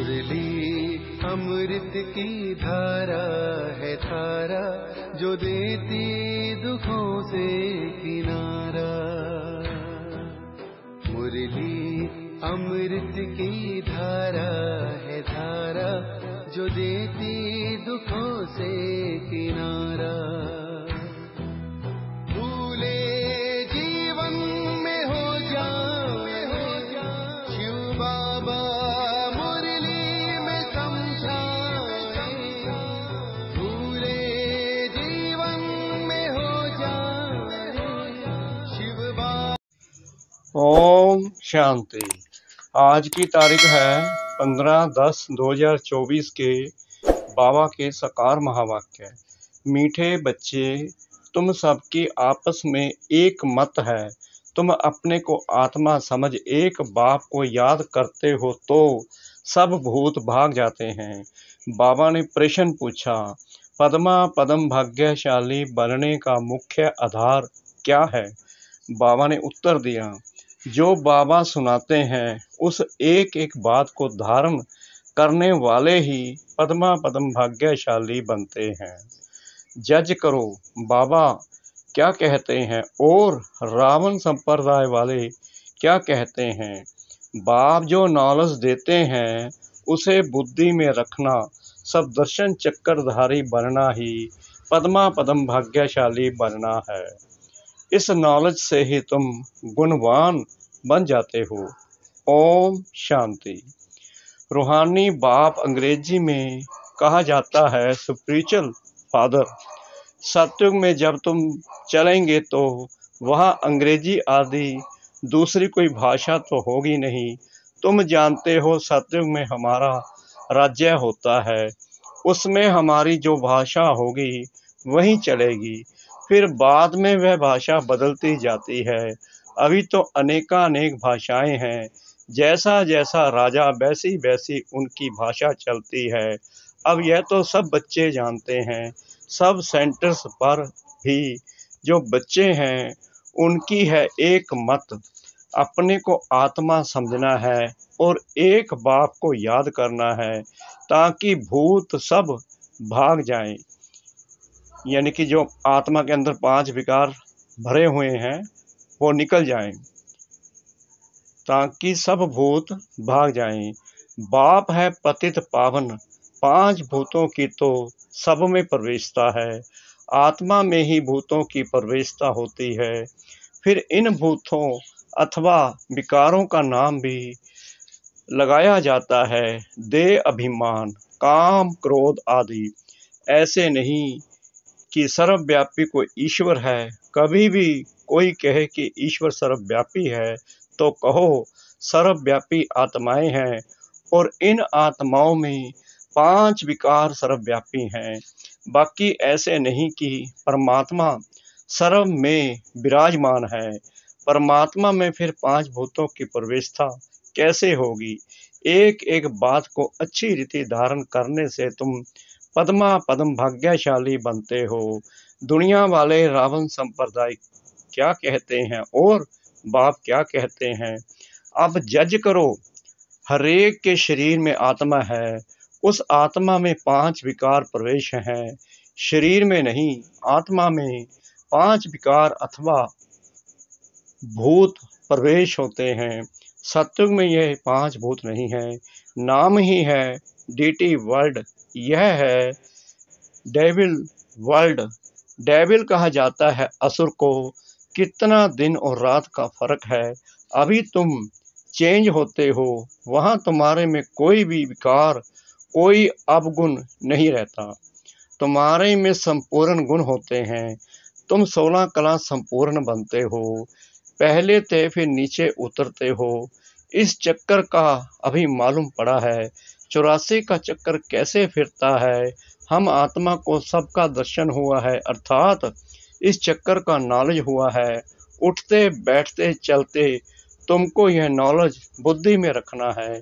मुरली अमृत की धारा है धारा, जो देती दुखों से किनारा। मुरली अमृत की धारा है धारा, जो देती दुखों से किनारा। भूले जीवन में हो जाए शिव बाबा मुरली में समझाए। भूले जीवन में हो जाए शिव बाबा। ओम शांति। आज की तारीख है 15/10/2024 के बाबा के साकार महावाक्य। मीठे बच्चे, तुम सबकी आपस में एक मत है। तुम अपने को आत्मा समझ एक बाप को याद करते हो तो सब भूत भाग जाते हैं। बाबा ने प्रश्न पूछा, पद्मा पदम भाग्यशाली बनने का मुख्य आधार क्या है? बाबा ने उत्तर दिया, जो बाबा सुनाते हैं उस एक एक बात को धारण करने वाले ही पद्मा पदम भाग्यशाली बनते हैं। जज करो बाबा क्या कहते हैं और रावण संप्रदाय वाले क्या कहते हैं। बाप जो नॉलेज देते हैं उसे बुद्धि में रखना, सब दर्शन चक्रधारी बनना ही पद्मा पदम भाग्यशाली बनना है। इस नॉलेज से ही तुम गुणवान बन जाते हो। ओम शांति। रूहानी बाप अंग्रेजी में कहा जाता है स्पिरिचुअल फादर। सतयुग में जब तुम चलेंगे तो वहाँ अंग्रेजी आदि दूसरी कोई भाषा तो होगी नहीं। तुम जानते हो सतयुग में हमारा राज्य होता है, उसमें हमारी जो भाषा होगी वही चलेगी। फिर बाद में वह भाषा बदलती जाती है। अभी तो अनेकानेक भाषाएं हैं, जैसा जैसा राजा वैसी वैसी उनकी भाषा चलती है। अब यह तो सब बच्चे जानते हैं। सब सेंटर्स पर भी जो बच्चे हैं उनकी है एक मत, अपने को आत्मा समझना है और एक बाप को याद करना है ताकि भूत सब भाग जाएं। यानी कि जो आत्मा के अंदर 5 विकार भरे हुए हैं वो निकल जाएं, ताकि सब भूत भाग जाएं। बाप है पतित पावन, 5 भूतों की तो सब में प्रवेशता है। आत्मा में ही भूतों की प्रवेशता होती है। फिर इन भूतों अथवा विकारों का नाम भी लगाया जाता है देह, अभिमान, काम, क्रोध आदि। ऐसे नहीं कि सर्वव्यापी कोई ईश्वर है। कभी भी कोई कहे कि ईश्वर सर्वव्यापी है तो कहो सर्वव्यापी आत्माएं हैं और इन आत्माओं में 5 विकार सर्वव्यापी हैं। बाकी ऐसे नहीं कि परमात्मा सर्व में विराजमान है। परमात्मा में फिर 5 भूतों की प्रवेशता कैसे होगी? एक एक बात को अच्छी रीति धारण करने से तुम पद्मा पदम भाग्यशाली बनते हो। दुनिया वाले रावण संप्रदाय क्या कहते हैं और बाप क्या कहते हैं? अब जज करो। हरेक के शरीर में आत्मा है, उस आत्मा में 5 विकार प्रवेश हैं। शरीर में नहीं, आत्मा में 5 विकार अथवा भूत प्रवेश होते हैं। सतयुग में यह 5 भूत नहीं है। नाम ही है डीटी वर्ल्ड। यह है डेविल वर्ल्ड। डेविल कहा जाता है असुर को। कितना दिन और रात का फर्क है। अभी तुम चेंज होते हो, वहाँ तुम्हारे में कोई भी विकार, कोई अवगुण नहीं रहता। तुम्हारे में संपूर्ण गुण होते हैं। तुम 16 कला संपूर्ण बनते हो। पहले थे फिर नीचे उतरते हो। इस चक्कर का अभी मालूम पड़ा है। 84 का चक्कर कैसे फिरता है। हम आत्मा को सबका दर्शन हुआ है, अर्थात इस चक्कर का नॉलेज हुआ है। उठते बैठते चलते तुमको यह नॉलेज बुद्धि में रखना है।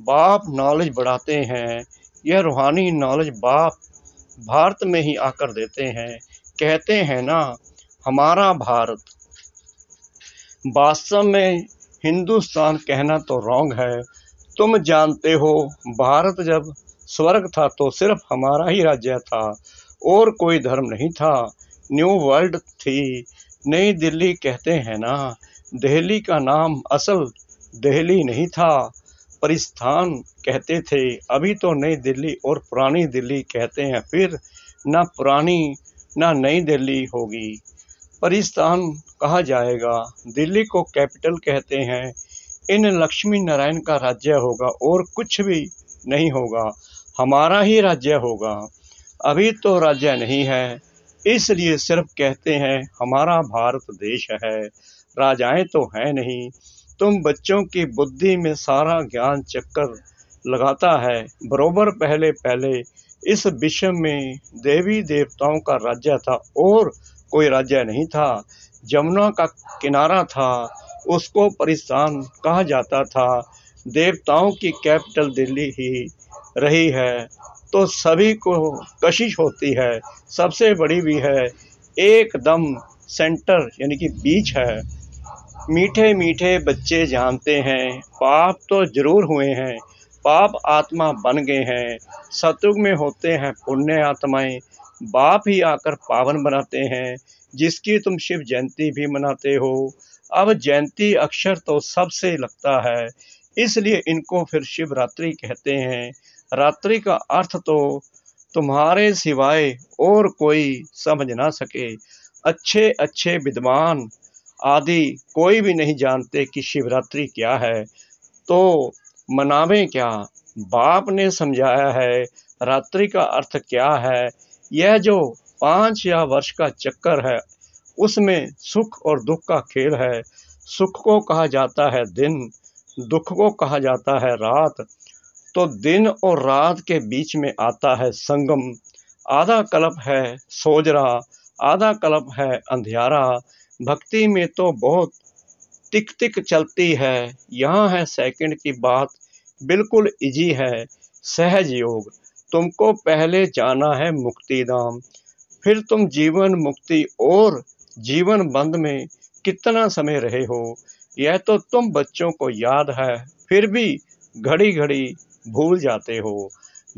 बाप नॉलेज बढ़ाते हैं। यह रूहानी नॉलेज बाप भारत में ही आकर देते हैं। कहते हैं ना, हमारा भारत। वास्तव में हिंदुस्तान कहना तो रॉन्ग है। तुम जानते हो, भारत जब स्वर्ग था तो सिर्फ हमारा ही राज्य था और कोई धर्म नहीं था। न्यू वर्ल्ड थी, नई दिल्ली कहते हैं ना। दिल्ली का नाम असल दिल्ली नहीं था, परिस्थान कहते थे। अभी तो नई दिल्ली और पुरानी दिल्ली कहते हैं, फिर ना पुरानी ना नई दिल्ली होगी, परिस्थान कहा जाएगा। दिल्ली को कैपिटल कहते हैं। इन लक्ष्मी नारायण का राज्य होगा और कुछ भी नहीं होगा, हमारा ही राज्य होगा। अभी तो राज्य नहीं है, इसलिए सिर्फ कहते हैं हमारा भारत देश है, राजाएं तो हैं नहीं। तुम बच्चों की बुद्धि में सारा ज्ञान चक्कर लगाता है। बरोबर पहले पहले इस विश्व में देवी देवताओं का राज्य था और कोई राज्य नहीं था। जमुना का किनारा था, उसको परिस्थान कहा जाता था। देवताओं की कैपिटल दिल्ली ही रही है तो सभी को कशिश होती है, सबसे बड़ी भी है, एकदम सेंटर यानी कि बीच है। मीठे मीठे बच्चे जानते हैं, पाप तो जरूर हुए हैं, पाप आत्मा बन गए हैं। सतयुग में होते हैं पुण्य आत्माएं, बाप ही आकर पावन बनाते हैं, जिसकी तुम शिव जयंती भी मनाते हो। अब जयंती अक्षर तो सबसे लगता है, इसलिए इनको फिर शिवरात्रि कहते हैं। रात्रि का अर्थ तो तुम्हारे सिवाय और कोई समझ ना सके। अच्छे अच्छे विद्वान आदि कोई भी नहीं जानते कि शिवरात्रि क्या है, तो मनावें क्या। बाप ने समझाया है रात्रि का अर्थ क्या है। यह जो 5 या वर्ष का चक्कर है, उसमें सुख और दुख का खेल है। सुख को कहा जाता है दिन, दुख को कहा जाता है रात। तो दिन और रात के बीच में आता है संगम। आधा कल्प है सोजरा, आधा कल्प है अंधियारा। भक्ति में तो बहुत टिक टिक चलती है, यहाँ है सेकंड की बात, बिल्कुल इजी है। सहज योग, तुमको पहले जाना है मुक्ति धाम, फिर तुम जीवन मुक्ति और जीवन बंद में कितना समय रहे हो, यह तो तुम बच्चों को याद है, फिर भी घड़ी घड़ी भूल जाते हो।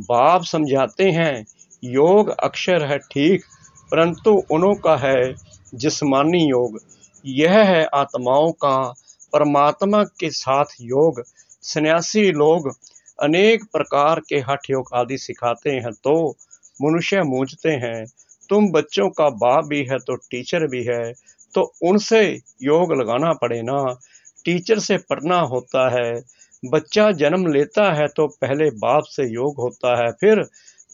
बाप समझाते हैं योग अक्षर है ठीक, परंतु उन्हों का है जिस्मानी योग। यह है आत्माओं का परमात्मा के साथ योग। सन्यासी लोग अनेक प्रकार के हठ योग आदि सिखाते हैं तो मनुष्य मूझते हैं। तुम बच्चों का बाप भी है तो टीचर भी है, तो उनसे योग लगाना पड़े ना। टीचर से पढ़ना होता है। बच्चा जन्म लेता है तो पहले बाप से योग होता है, फिर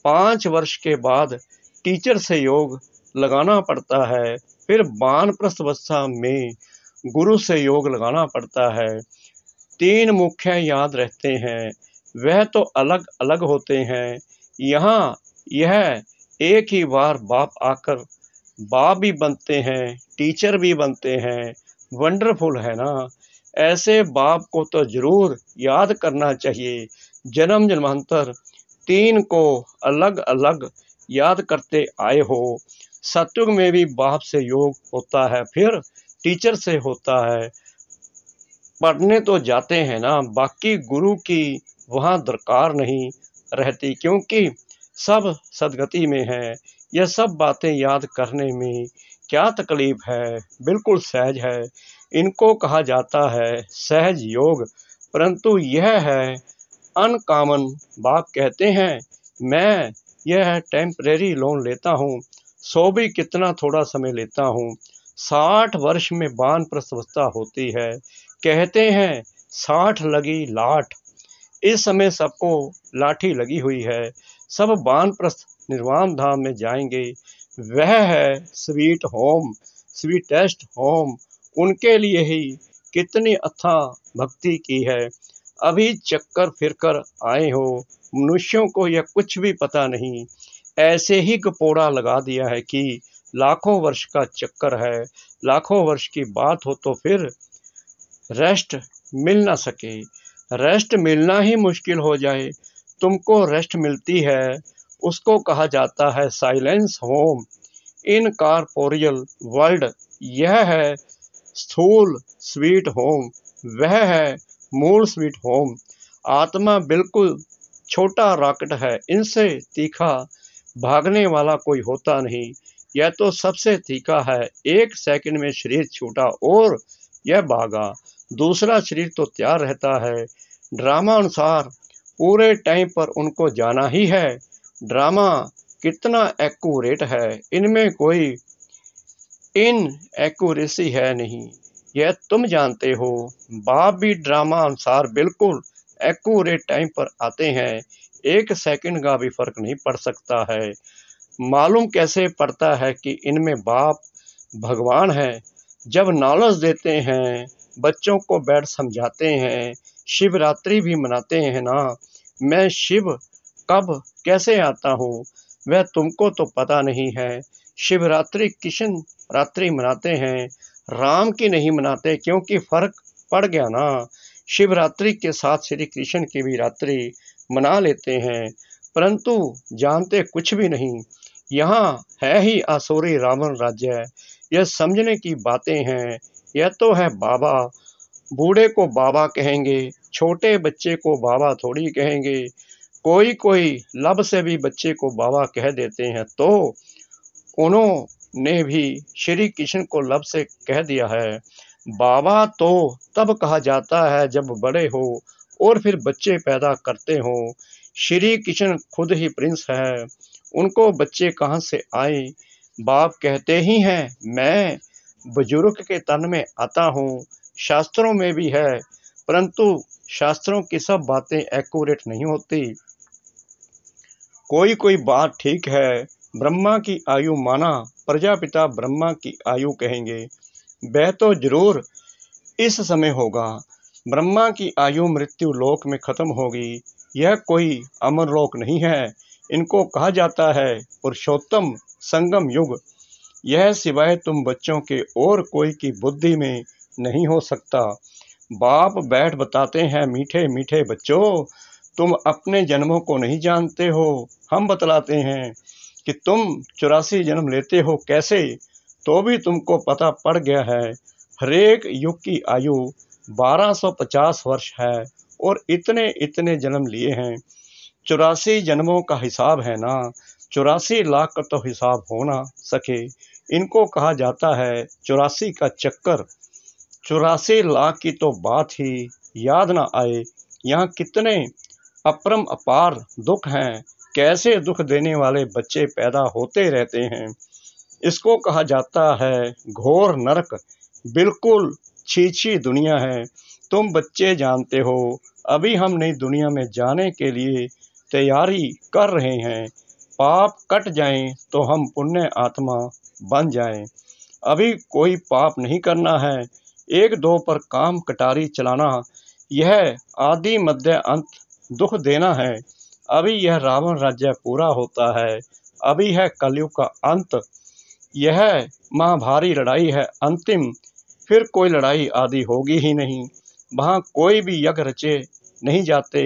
5 वर्ष के बाद टीचर से योग लगाना पड़ता है, फिर वानप्रस्थावस्था में गुरु से योग लगाना पड़ता है। 3 मुख्य याद रहते हैं, वह तो अलग अलग होते हैं। यहाँ यह एक ही बार बाप आकर बाप भी बनते हैं, टीचर भी बनते हैं। वंडरफुल है ना। ऐसे बाप को तो जरूर याद करना चाहिए। जन्म जन्मांतर 3 को अलग अलग याद करते आए हो। सतयुग में भी बाप से योग होता है, फिर टीचर से होता है। पढ़ने तो जाते हैं ना, बाकी गुरु की वहाँ दरकार नहीं रहती, क्योंकि सब सदगति में है। यह सब बातें याद करने में क्या तकलीफ है, बिल्कुल सहज है। इनको कहा जाता है सहज योग, परंतु यह है अनकॉमन। बाप कहते हैं मैं यह टेम्परेरी लोन लेता हूँ, सो भी कितना थोड़ा समय लेता हूँ। 60 वर्ष में वानप्रस्थावस्था होती है, कहते हैं 60 लगी लाठ। इस समय सबको लाठी लगी हुई है, सब वानप्रस्थ निर्वाण धाम में जाएंगे। वह है स्वीट होम, स्वीटेस्ट होम। उनके लिए ही कितनी अथाह भक्ति की है। अभी चक्कर फिरकर आए हो, मनुष्यों को यह कुछ भी पता नहीं, ऐसे ही गपोड़ा लगा दिया है कि लाखों वर्ष का चक्कर है। लाखों वर्ष की बात हो तो फिर रेस्ट मिल ना सके, रेस्ट मिलना ही मुश्किल हो जाए। तुमको रेस्ट मिलती है, उसको कहा जाता है साइलेंस होम। इनकॉर्पोरियल वर्ल्ड, यह है स्थूल स्वीट होम, वह है मूल स्वीट होम। आत्मा बिल्कुल छोटा रॉकेट है, इनसे तीखा भागने वाला कोई होता नहीं। यह तो सबसे तीखा है। 1 सेकंड में शरीर छूटा और यह भागा, दूसरा शरीर तो तैयार रहता है। ड्रामा अनुसार पूरे टाइम पर उनको जाना ही है। ड्रामा कितना एक्यूरेट है, इनमें कोई इनएक्यूरेसी है नहीं, यह तुम जानते हो। बाप भी ड्रामा अनुसार बिल्कुल एक्यूरेट टाइम पर आते हैं। 1 सेकंड का भी फर्क नहीं पड़ सकता है। मालूम कैसे पड़ता है कि इनमें बाप भगवान है? जब नॉलेज देते हैं, बच्चों को बैठ समझाते हैं, शिवरात्रि भी मनाते हैं ना। मैं शिव कब कैसे आता हूँ वह तुमको तो पता नहीं है। शिवरात्रि कृष्ण रात्रि मनाते हैं, राम की नहीं मनाते, क्योंकि फर्क पड़ गया ना। शिवरात्रि के साथ श्री कृष्ण की भी रात्रि मना लेते हैं, परंतु जानते कुछ भी नहीं। यहाँ है ही आसुरी रावण राज्य। यह समझने की बातें हैं। यह तो है बाबा। बूढ़े को बाबा कहेंगे, छोटे बच्चे को बाबा थोड़ी कहेंगे। कोई कोई लब से भी बच्चे को बाबा कह देते हैं, तो उन्होंने भी श्री कृष्ण को लब से कह दिया है। बाबा तो तब कहा जाता है जब बड़े हो और फिर बच्चे पैदा करते हो। श्री कृष्ण खुद ही प्रिंस है, उनको बच्चे कहाँ से आए? बाप कहते ही हैं, मैं बुजुर्ग के तन में आता हूँ। शास्त्रों में भी है, परंतु शास्त्रों की सब बातें एक्यूरेट नहीं होती। कोई कोई बात ठीक है। ब्रह्मा की आयु माना, प्रजापिता ब्रह्मा की आयु कहेंगे, वह तो जरूर इस समय होगा। ब्रह्मा की आयु मृत्यु लोक में खत्म होगी। यह कोई अमर लोक नहीं है। इनको कहा जाता है पुरुषोत्तम संगम युग। यह सिवाय तुम बच्चों के और कोई की बुद्धि में नहीं हो सकता। बाप बैठ बताते हैं, मीठे मीठे बच्चों, तुम अपने जन्मों को नहीं जानते हो। हम बतलाते हैं कि तुम 84 जन्म लेते हो कैसे, तो भी तुमको पता पड़ गया है। हरेक युग की आयु 1250 वर्ष है और इतने इतने जन्म लिए हैं। 84 जन्मों का हिसाब है ना, 84 लाख का तो हिसाब हो ना सके। इनको कहा जाता है 84 का चक्कर। 84 लाख की तो बात ही याद ना आए। यहाँ कितने अपरम अपार दुख हैं, कैसे दुख देने वाले बच्चे पैदा होते रहते हैं। इसको कहा जाता है घोर नरक। बिल्कुल छी दुनिया है। तुम बच्चे जानते हो, अभी हम नई दुनिया में जाने के लिए तैयारी कर रहे हैं। पाप कट जाएं तो हम पुण्य आत्मा बन जाएं। अभी कोई पाप नहीं करना है। 1-2 पर काम कटारी चलाना, यह आदि मध्य अंत दुख देना है। अभी यह रावण राज्य पूरा होता है। अभी है कलयुग का अंत। यह महाभारी लड़ाई है अंतिम। फिर कोई लड़ाई आदि होगी ही नहीं। वहाँ कोई भी यज्ञ रचे नहीं जाते।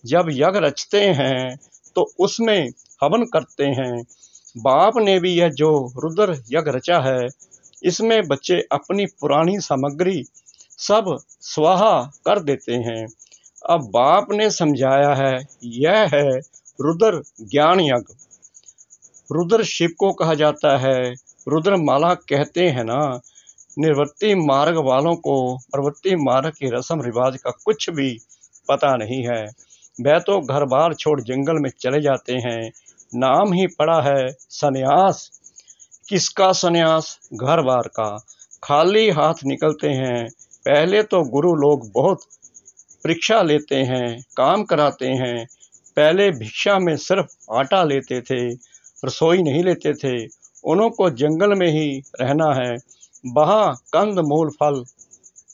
जब यज्ञ रचते हैं तो उसमें हवन करते हैं। बाप ने भी यह जो रुद्र यज्ञ रचा है, इसमें बच्चे अपनी पुरानी सामग्री सब स्वाहा कर देते हैं। अब बाप ने समझाया है, यह है रुद्र ज्ञान यज्ञ। रुद्र शिव को कहा जाता है। रुद्र माला कहते हैं ना। निवृत्ति मार्ग वालों को प्रवृत्ति मार्ग की रस्म रिवाज का कुछ भी पता नहीं है। वह तो घर बार छोड़ जंगल में चले जाते हैं। नाम ही पड़ा है सन्यास। किसका सन्यास? घर बार का। खाली हाथ निकलते हैं। पहले तो गुरु लोग बहुत परीक्षा लेते हैं, काम कराते हैं। पहले भिक्षा में सिर्फ आटा लेते थे, रसोई नहीं लेते थे। उनको जंगल में ही रहना है। वहाँ कंद मूल फल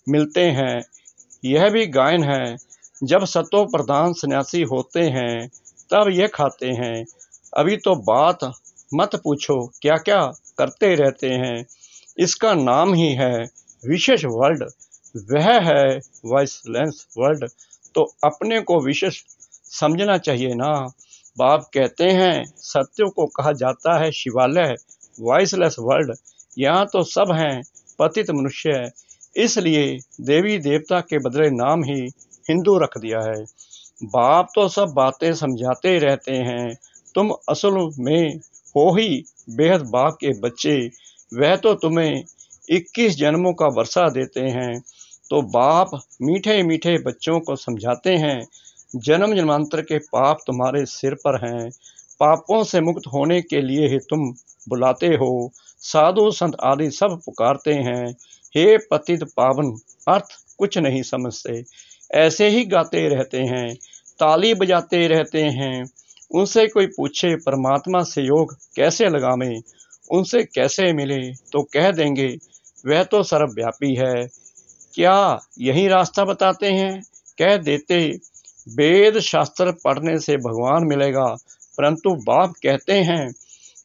मिलते हैं। यह भी गायन है। जब सतो प्रधान सन्यासी होते हैं तब यह खाते हैं। अभी तो बात मत पूछो, क्या क्या करते रहते हैं। इसका नाम ही है विशेष वर्ल्ड। वह है वॉइसलेस वर्ल्ड। तो अपने को विशेष समझना चाहिए ना। बाप कहते हैं सत्यों को कहा जाता है शिवालय, वॉइसलेस वर्ल्ड। यहाँ तो सब हैं पतित मनुष्य, इसलिए देवी देवता के बदले नाम ही हिंदू रख दिया है। बाप तो सब बातें समझाते रहते हैं, तुम असल में हो ही बेहद बाप के बच्चे। वह तो तुम्हें 21 जन्मों का वर्षा देते हैं। तो बाप मीठे मीठे बच्चों को समझाते हैं, जन्म जन्मांतर के पाप तुम्हारे सिर पर हैं। पापों से मुक्त होने के लिए ही तुम बुलाते हो। साधु संत आदि सब पुकारते हैं, हे पतित पावन। अर्थ कुछ नहीं समझते, ऐसे ही गाते रहते हैं, ताली बजाते रहते हैं। उनसे कोई पूछे परमात्मा से योग कैसे लगावें, उनसे कैसे मिले, तो कह देंगे वह तो सर्वव्यापी है। क्या यही रास्ता बताते हैं? कह देते वेद शास्त्र पढ़ने से भगवान मिलेगा, परंतु बाप कहते हैं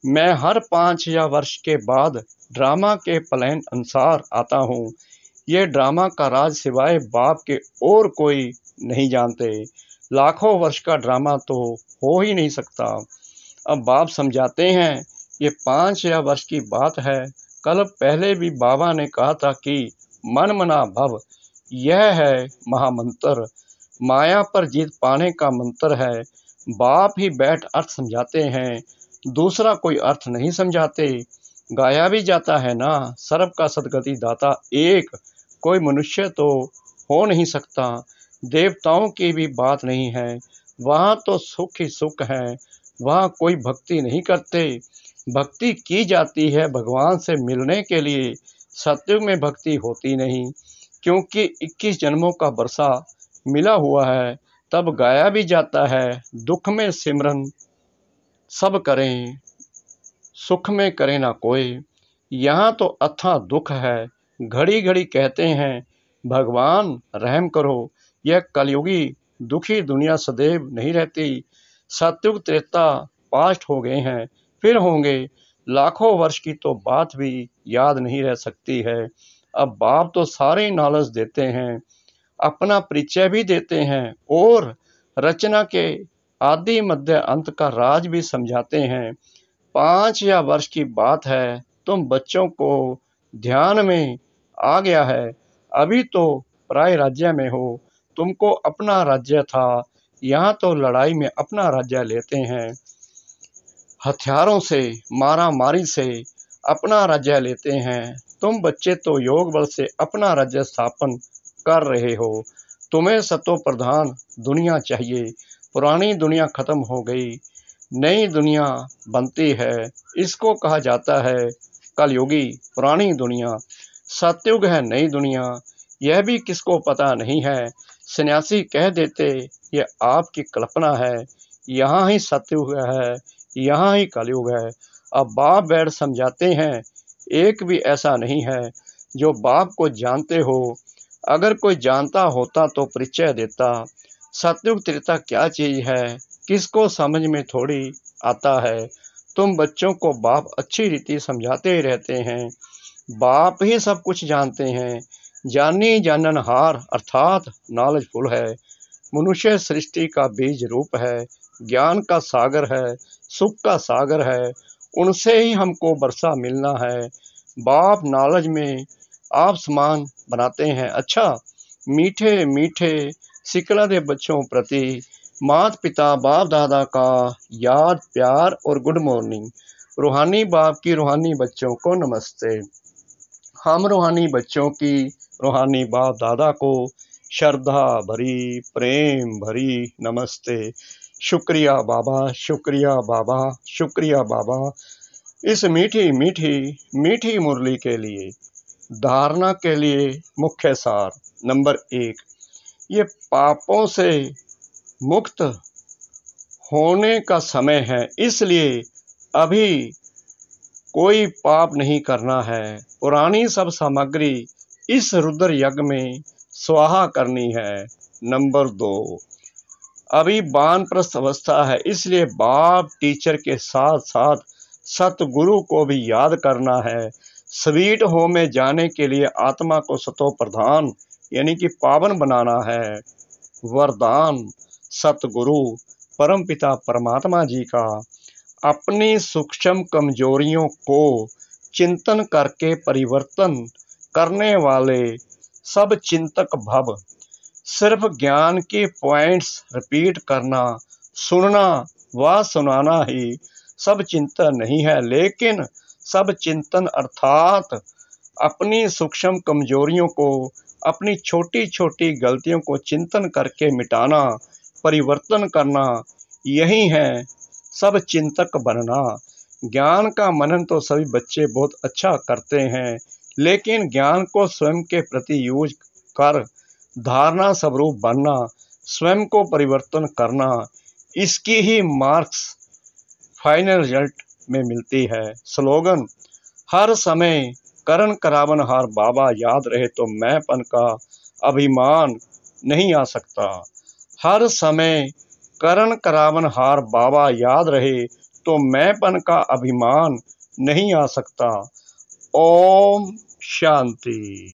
मैं हर 5 वर्ष के बाद ड्रामा के प्लान अनुसार आता हूँ। ये ड्रामा का राज सिवाय बाप के और कोई नहीं जानते। लाखों वर्ष का ड्रामा तो हो ही नहीं सकता। अब बाप समझाते हैं, ये 5 वर्ष की बात है। कल पहले भी बाबा ने कहा था कि मन मना भव, यह है महामंत्र, माया पर जीत पाने का मंत्र है। बाप ही बैठ अर्थ समझाते हैं, दूसरा कोई अर्थ नहीं समझाते। गाया भी जाता है ना, सर्व का सदगति दाता एक, कोई मनुष्य तो हो नहीं सकता। देवताओं की भी बात नहीं है, वहाँ तो सुख ही सुख है, वहाँ कोई भक्ति नहीं करते। भक्ति की जाती है भगवान से मिलने के लिए, सतयुग में भक्ति होती नहीं, क्योंकि 21 जन्मों का वर्षा मिला हुआ है। तब गाया भी जाता है, दुख में सिमरन सब करें, सुख में करे ना कोई। यहाँ तो अथाह दुख है, घड़ी घड़ी कहते हैं भगवान रहम करो। यह कलयुगी दुखी दुनिया सदैव नहीं रहती। सतयुग त्रेता पास्ट हो गए हैं, फिर होंगे। लाखों वर्ष की तो बात भी याद नहीं रह सकती है। अब बाप तो सारे नॉलेज देते हैं, अपना परिचय भी देते हैं और रचना के आदि मध्य अंत का राज भी समझाते हैं। 5 वर्ष की बात है, तुम बच्चों को ध्यान में आ गया है। अभी तो पराए राज्य में हो, तुमको अपना राज्य था, यहाँ तो लड़ाई में अपना राज्य लेते हैं। हथियारों से, मारा मारी से अपना राज्य लेते हैं। तुम बच्चे तो योग बल से अपना राज्य स्थापन कर रहे हो। तुम्हें सतो प्रधान दुनिया चाहिए। पुरानी दुनिया खत्म हो गई, नई दुनिया बनती है। इसको कहा जाता है कलयुगी पुरानी दुनिया। सतयुग है नई दुनिया, यह भी किसको पता नहीं है। सन्यासी कह देते ये आपकी कल्पना है, यहाँ ही सतयुग है, यहाँ ही कलयुग है। अब बाप बैठ समझाते हैं, एक भी ऐसा नहीं है जो बाप को जानते हो। अगर कोई जानता होता तो परिचय देता। सतयुग त्रेता क्या चीज है, किसको समझ में थोड़ी आता है। तुम बच्चों को बाप अच्छी रीति समझाते रहते हैं। बाप ही सब कुछ जानते हैं। जानी जाननहार अर्थात नॉलेजफुल है। मनुष्य सृष्टि का बीज रूप है, ज्ञान का सागर है, सुख का सागर है। उनसे ही हमको वर्षा मिलना है। बाप नॉलेज में आप समान बनाते हैं। अच्छा, मीठे मीठे सिकला दे बच्चों प्रति माता पिता बाप दादा का याद प्यार और गुड मॉर्निंग। रूहानी बाप की रूहानी बच्चों को नमस्ते। हम रूहानी बच्चों की रूहानी बाप दादा को श्रद्धा भरी प्रेम भरी नमस्ते। शुक्रिया बाबा, शुक्रिया बाबा, शुक्रिया बाबा, इस मीठी मीठी मीठी मुरली के लिए। धारणा के लिए मुख्य सार नंबर 1, ये पापों से मुक्त होने का समय है, इसलिए अभी कोई पाप नहीं करना है। पुरानी सब सामग्री इस रुद्र यज्ञ में स्वाहा करनी है। नंबर 2, अभी वानप्रस्थ अवस्था है, इसलिए बाप टीचर के साथ साथ सतगुरु को भी याद करना है। स्वीट होम में जाने के लिए आत्मा को सतो प्रधान यानी कि पावन बनाना है। वरदान सतगुरु परमपिता परमात्मा जी का। अपनी सूक्ष्म कमजोरियों को चिंतन करके परिवर्तन करने वाले सब चिंतक भव। सिर्फ ज्ञान के पॉइंट्स रिपीट करना, सुनना व सुनाना ही सब चिंतन नहीं है, लेकिन सब चिंतन अर्थात अपनी सूक्ष्म कमजोरियों को, अपनी छोटी छोटी गलतियों को चिंतन करके मिटाना, परिवर्तन करना, यही है सब चिंतक बनना। ज्ञान का मनन तो सभी बच्चे बहुत अच्छा करते हैं, लेकिन ज्ञान को स्वयं के प्रति यूज कर धारणा स्वरूप बनना, स्वयं को परिवर्तन करना, इसकी ही मार्क्स फाइनल रिजल्ट में मिलती है। स्लोगन: हर समय करण करावन हार बाबा याद रहे तो मैंपन का अभिमान नहीं आ सकता। हर समय करण करावन हार बाबा याद रहे तो मैंपन का अभिमान नहीं आ सकता। ओम शांति।